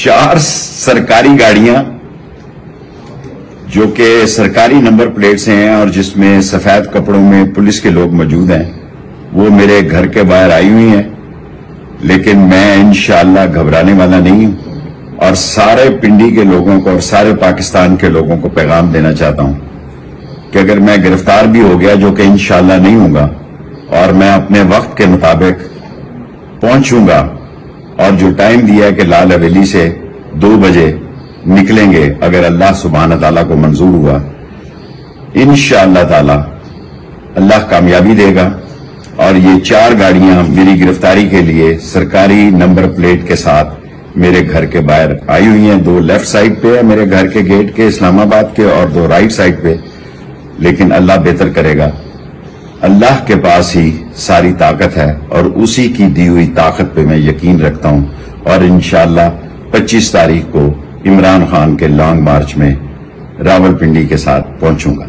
4 سرکاری گاڑیاں جو کہ سرکاری نمبر پلیٹس ہیں اور جس میں سفید کپڑوں میں پولیس کے لوگ موجود ہیں وہ میرے گھر کے باہر آئی ہوئی ہیں، لیکن میں انشاءاللہ گھبرانے والا نہیں ہوں اور سارے پنڈی کے لوگوں کو اور سارے پاکستان کے لوگوں کو پیغام دینا چاہتا ہوں کہ اگر میں گرفتار بھی ہو گیا، جو کہ انشاءاللہ نہیں ہوں گا، اور میں اپنے وقت کے مطابق پہنچوں گا اور جو ٹائم دیا ہے کہ لال حویلی سے 2 بجے نکلیں گے، اگر اللہ سبحانہ تعالیٰ کو منظور ہوا انشاءاللہ تعالیٰ اللہ کامیابی دے گا، اور یہ 4 گاڑیاں میری گرفتاری کے لیے سرکاری نمبر پلیٹ کے ساتھ میرے گھر کے باہر آئی ہوئی ہیں۔ 2 لیفٹ سائڈ پہ ہے میرے گھر کے گیٹ کے اسلام آباد کے، اور 2 رائٹ سائڈ پہ، لیکن اللہ بہتر کرے گا۔ اللہ کے پاس ہی ساری طاقت ہے اور اسی کی دی ہوئی طاقت پہ میں یقین رکھتا ہوں، اور انشاءاللہ 25 تاریخ کو عمران خان کے لانگ مارچ میں راولپنڈی کے ساتھ پہنچوں گا۔